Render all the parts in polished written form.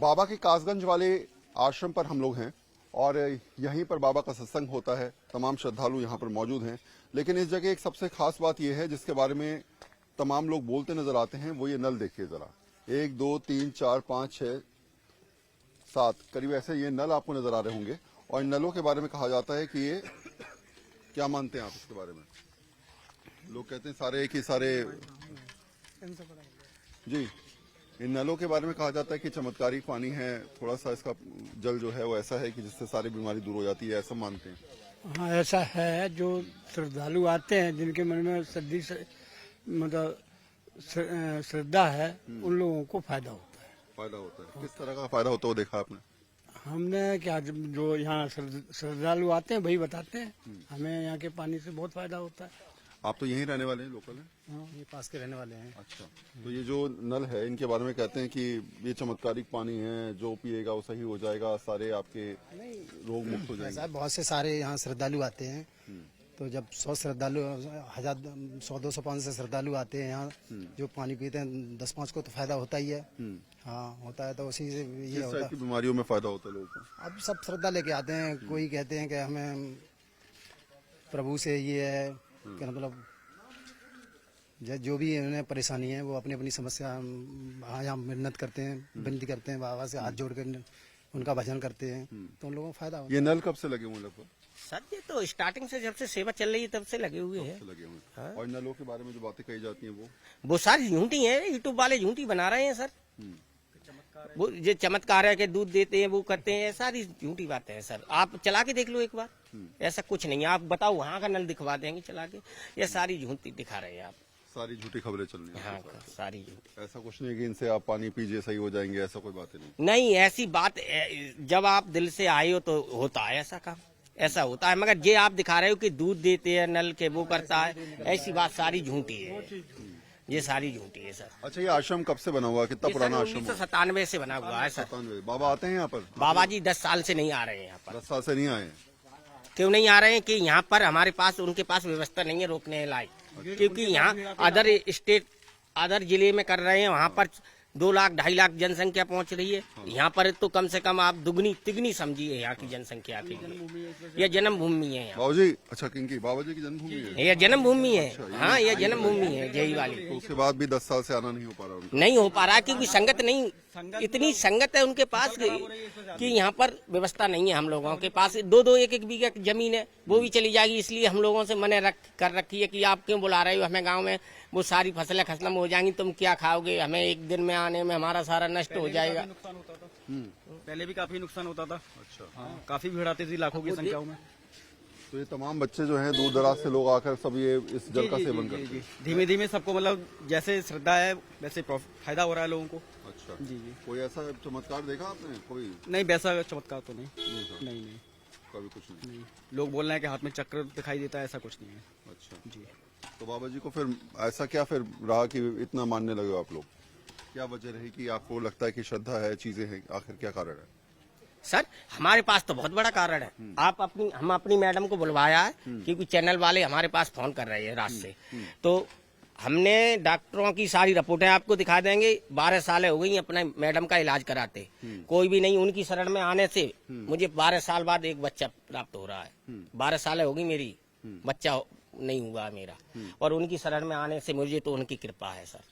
बाबा के कासगंज वाले आश्रम पर हम लोग हैं और यहीं पर बाबा का सत्संग होता है। तमाम श्रद्धालु यहाँ पर मौजूद हैं। लेकिन इस जगह एक सबसे खास बात यह है जिसके बारे में तमाम लोग बोलते नजर आते हैं, वो ये नल देखिए जरा। 1 2 3 4 5 6 7 करीब ऐसे ये नल आपको नजर आ रहे होंगे। और इन नलों के बारे में कहा जाता है कि ये क्या मानते हैं आप इसके बारे में? लोग कहते हैं सारे एक ही सारे जी। इन नलों के बारे में कहा जाता है कि चमत्कारी पानी है, थोड़ा सा इसका जल जो है वो ऐसा है कि जिससे सारी बीमारी दूर हो जाती है, ऐसा मानते हैं। हाँ, ऐसा है। जो श्रद्धालु आते हैं जिनके मन में सदी से मतलब श्रद्धा है, उन लोगों को फायदा होता है। फायदा होता है? किस तरह का फायदा होता है वो देखा आपने? हमने क्या, जो यहाँ श्रद्धालु आते हैं वही बताते हैं। हमें यहाँ के पानी से बहुत फायदा होता है। आप तो यहीं रहने वाले हैं, लोकल हैं? हाँ, ये पास के रहने वाले हैं। अच्छा, तो ये जो नल है इनके बारे में कहते हैं कि ये चमत्कारिक पानी है, जो पिएगा वो सही हो जाएगा, सारे आपके रोग मुक्त हो जाएंगे। बहुत से सारे यहाँ श्रद्धालु आते हैं, तो जब 100 श्रद्धालु 1000 100-200 500 श्रद्धालु आते हैं यहाँ, जो पानी पीते हैं 10-5 को तो फायदा होता ही है। हाँ, होता है। तो उसी से ये होता है। बीमारियों में फायदा होता है लोगों को। अब सब श्रद्धा लेके आते हैं। कोई कहते हैं कि हमें प्रभु से ये है कि मतलब जो भी उन्हें परेशानी है वो अपनी अपनी समस्या यहाँ मिन्नत करते हैं, विनती करते हैं, बाबा से हाथ जोड़ कर उनका भजन करते हैं, तो उन लोगों को फायदा होता है। ये नल कब से लगे हुए लगभग? सर ये तो स्टार्टिंग से, जब से सेवा चल रही है तब से लगे हुए हैं। लगे हुए। हाँ? और नलों के बारे में जो बातें कही जाती हैं वो सारी झूठी है। यूट्यूब वाले झूठी बना रहे हैं सर। वो जो चमत्कार है कि दूध देते हैं, वो करते हैं, सारी झूठी बातें हैं सर। आप चला के देख लो एक बार, ऐसा कुछ नहीं है। आप बताओ वहाँ का नल दिखवा देंगे चला के, ये सारी झूठी दिखा रहे हैं आप। सारी झूठी खबरें चल रही हैं। हाँ, सारी झूठी। ऐसा कुछ नहीं कि इनसे आप पानी पीजिए सही हो जाएंगे, ऐसा कोई बात नहीं। नहीं, ऐसी बात जब आप दिल से आए हो तो होता है ऐसा काम, ऐसा होता है। मगर ये आप दिखा रहे हो कि दूध देते हैं नल के, वो करता है, ऐसी बात सारी झूठी है। ये सारी झूठी है सर। अच्छा, ये आश्रम कब से बना हुआ है? कितना पुराना आश्रम है? 1997 से बना हुआ है सर। 97। बाबा आते हैं यहाँ पर? बाबा जी 10 साल से नहीं आ रहे हैं यहाँ पर। 10 साल से नहीं आए? क्यों नहीं आ रहे हैं? कि यहाँ पर हमारे पास, उनके पास व्यवस्था नहीं है रोकने लायक। क्योंकि यहाँ अदर स्टेट, अदर जिले में कर रहे हैं, वहाँ पर 2 लाख 2.5 लाख जनसंख्या पहुँच रही है। यहाँ पर तो कम से कम आप दुगनी तिगनी समझिए यहाँ की जनसंख्या की। यह जन्मभूमि है यहाँ। बाबा जी, अच्छा, किनकी? बाबा जी की जन्मभूमि है? यह जन्मभूमि है। हाँ, यह जन्मभूमि है जय वाली। तो उसके बाद भी 10 साल से आना नहीं हो पा रहा उनको? नहीं हो पा रहा क्योंकि संगत नहीं, इतनी संगत है उनके पास कि यहाँ पर व्यवस्था नहीं है। हम लोगों के पास 2-2 1-1 बीघा जमीन है, वो भी चली जाएगी। इसलिए हम लोगों से मने कर रखी है कि आप क्यों बुला रहे हो हमें गाँव में, वो सारी फसलें खत्म हो जाएंगी, तुम क्या खाओगे, हमें एक दिन में आने में हमारा सारा नष्ट हो जाएगा। पहले भी काफी नुकसान होता था। अच्छा। हाँ, काफी भीड़ आती थी लाखों की संख्या में। तो ये तमाम बच्चे जो हैं दूर दराज से लोग आकर सब ये इस जल का सेवन करते हैं। धीमे धीमे सबको मतलब जैसे श्रद्धा है वैसे फायदा हो रहा है लोगों को। अच्छा जी जी। कोई ऐसा चमत्कार देखा आपने? कोई नहीं, वैसा चमत्कार तो नहीं। नहीं, कभी कुछ नहीं। लोग बोल रहे हैं कि हाथ में चक्र दिखाई देता है, ऐसा कुछ नहीं है। अच्छा जी। तो बाबा जी को फिर ऐसा क्या फिर रहा कि इतना मानने लगे आप लोग? क्या वजह रही कि आपको लगता है कि श्रद्धा है, चीजें हैं, आखिर क्या कारण है? सर हमारे पास तो बहुत बड़ा कारण है। हम अपनी मैडम को बुलवाया है क्योंकि चैनल वाले हमारे पास फोन कर रहे हैं रात से। तो हमने डॉक्टरों की सारी रिपोर्टें आपको दिखा देंगे। 12 साल हो गई अपने मैडम का इलाज कराते, कोई भी नहीं। उनकी शरण में आने से मुझे 12 साल बाद एक बच्चा प्राप्त हो रहा है। 12 साल हो गई मेरी, बच्चा नहीं हुआ मेरा। और उनकी शरण में आने से मुझे तो उनकी कृपा है सर।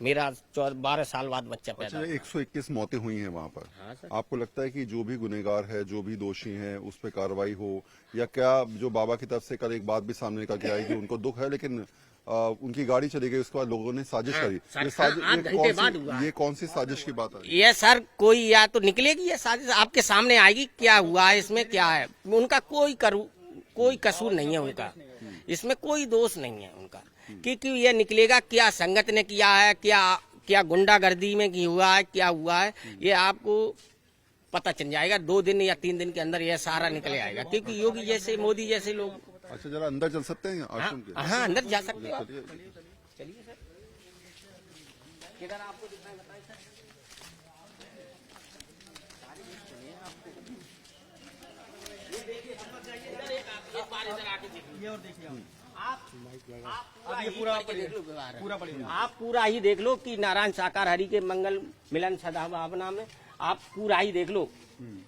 मेरा 12 साल बाद बच्चा पैदा। अच्छा, 121 मौतें हुई हैं वहाँ पर। हाँ सर। आपको लगता है कि जो भी गुनहगार है, जो भी दोषी हैं, उस पर कार्रवाई हो, या क्या जो बाबा की तरफ से कल एक बात भी सामने निकल के आई कि उनको दुख है लेकिन उनकी गाड़ी चली गई, उसके बाद लोगों ने साजिश करी। ये कौन सी साजिश की बात है? ये सर कोई या तो निकलेगी या साजिश आपके सामने आएगी। क्या हुआ है इसमें, क्या है उनका कोई कसूर नहीं है उनका, इसमें कोई दोष नहीं है उनका। क्योंकि ये निकलेगा क्या संगत ने किया है, क्या गुंडागर्दी में हुआ है, क्या हुआ है, ये आपको पता चल जाएगा। 2 दिन या 3 दिन के अंदर ये सारा निकले आएगा। क्योंकि योगी जैसे, मोदी जैसे लोग। अच्छा, जरा अंदर चल सकते हैं आश्रम के? हाँ, अंदर जा सकते हैं। चलिए सर, किधर आपको दिखाएं, बताएं सर। ये देखिए, एक बार इधर आके देखिए और देखिए आप पूरा ही देख लो कि नारायण साकार हरि के मंगल मिलन सदा भावना में आप पूरा ही देख लो।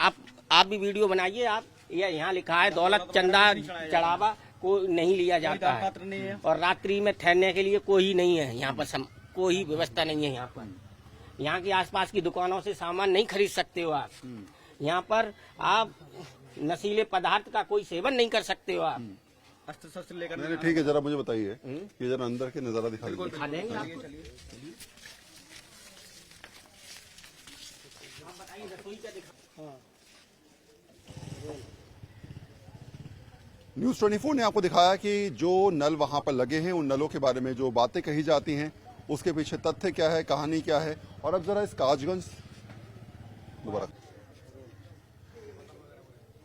आप भी वीडियो बनाइए। आप ये यहाँ लिखा है दौलत चंदा चढ़ावा को नहीं लिया जाता है, और रात्रि में ठहरने के लिए कोई नहीं है यहाँ पर, कोई व्यवस्था नहीं है यहाँ पर। यहाँ के आसपास की दुकानों से सामान नहीं खरीद सकते हो आप। यहाँ पर आप नशीले पदार्थ का कोई सेवन नहीं कर सकते हो आप। अस्त्र शस्त्र लेकर नहीं, ठीक है, जरा मुझे बताइए कि जरा अंदर के नजारा दिखा दीजिए। दिखा देंगे आपको। न्यूज 24 ने आपको दिखाया कि जो नल वहां पर लगे हैं, उन नलों के बारे में जो बातें कही जाती हैं, उसके पीछे तथ्य क्या है, कहानी क्या है। और अब जरा इस काजगंज दोबारा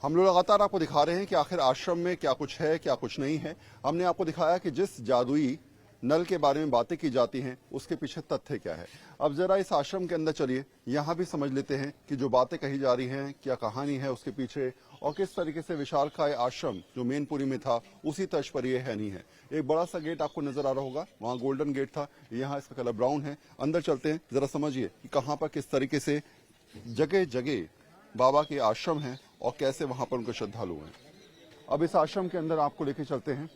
हम लोग लगातार आपको दिखा रहे हैं कि आखिर आश्रम में क्या कुछ है, क्या कुछ नहीं है। हमने आपको दिखाया कि जिस जादुई नल के बारे में बातें की जाती हैं, उसके पीछे तथ्य क्या है। अब जरा इस आश्रम के अंदर चलिए, यहाँ भी समझ लेते हैं कि जो बातें कही जा रही हैं, क्या कहानी है उसके पीछे, और किस तरीके से विशालकाय आश्रम जो मेनपुरी में था उसी तर्ज पर ये है नहीं है। एक बड़ा सा गेट आपको नजर आ रहा होगा, वहाँ गोल्डन गेट था, यहाँ इसका कलर ब्राउन है। अंदर चलते हैं, जरा समझिए कि कहाँ पर किस तरीके से जगह जगह बाबा के आश्रम है और कैसे वहां पर उनके श्रद्धालु हैं। अब इस आश्रम के अंदर आपको लेके चलते हैं।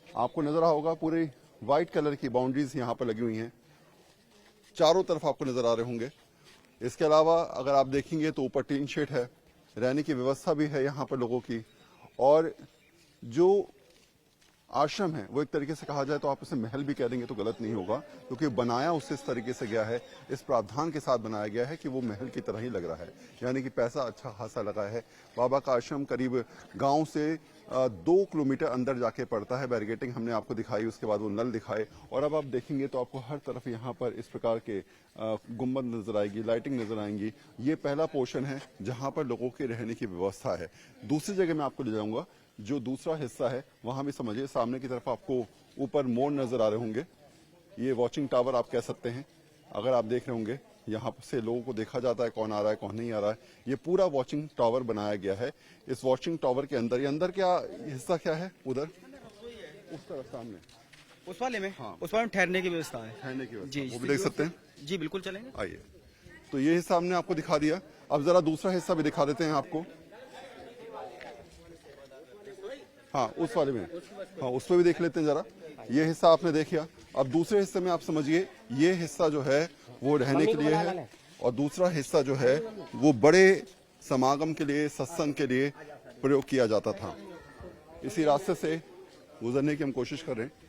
आपको नजर होगा पूरी व्हाइट कलर की बाउंड्रीज यहाँ पर लगी हुई हैं, चारों तरफ आपको नजर आ रहे होंगे। इसके अलावा अगर आप देखेंगे तो ऊपर टीन शेड है, रहने की व्यवस्था भी है यहाँ पर लोगों की। और जो आश्रम है वो एक तरीके से कहा जाए तो आप इसे महल भी कह देंगे तो गलत नहीं होगा, क्योंकि बनाया उससे इस तरीके से गया है, इस प्रावधान के साथ बनाया गया है कि वो महल की तरह ही लग रहा है। यानी कि पैसा अच्छा खासा लगा है। बाबा का आश्रम करीब गांव से 2 किलोमीटर अंदर जाके पड़ता है। बैरिकेटिंग हमने आपको दिखाई, उसके बाद वो नल दिखाए। और अब आप देखेंगे तो आपको हर तरफ यहाँ पर इस प्रकार के गुम्बद नजर आएगी, लाइटिंग नजर आएंगी। ये पहला पोर्शन है जहाँ पर लोगों के रहने की व्यवस्था है। दूसरी जगह मैं आपको ले जाऊंगा, जो दूसरा हिस्सा है वहां भी समझिए। सामने की तरफ आपको ऊपर मोड़ नजर आ रहे होंगे, ये वॉचिंग टावर आप कह सकते हैं। अगर आप देख रहे होंगे यहाँ से लोगों को देखा जाता है कौन आ रहा है कौन नहीं आ रहा है। ये पूरा वॉचिंग टावर बनाया गया है। इस वॉचिंग टावर के अंदर, ये अंदर क्या हिस्सा क्या है, उधर उस तरफ सामने उस वाले में। हाँ। उस वाले में ठहरने की व्यवस्था है। ठहरने की व्यवस्था, जी, वो भी देख सकते हैं। जी बिल्कुल चलेंगे। आइए, तो ये हिस्सा हमने आपको दिखा दिया। अब जरा दूसरा हिस्सा भी दिखा देते हैं आपको। हाँ, उस वाले में, हाँ उस पर भी देख लेते हैं जरा। ये हिस्सा आपने देखा। अब दूसरे हिस्से में आप समझिए, ये हिस्सा जो है वो रहने के लिए है, और दूसरा हिस्सा जो है वो बड़े समागम के लिए, सत्संग के लिए प्रयोग किया जाता था। इसी रास्ते से गुजरने की हम कोशिश कर रहे हैं।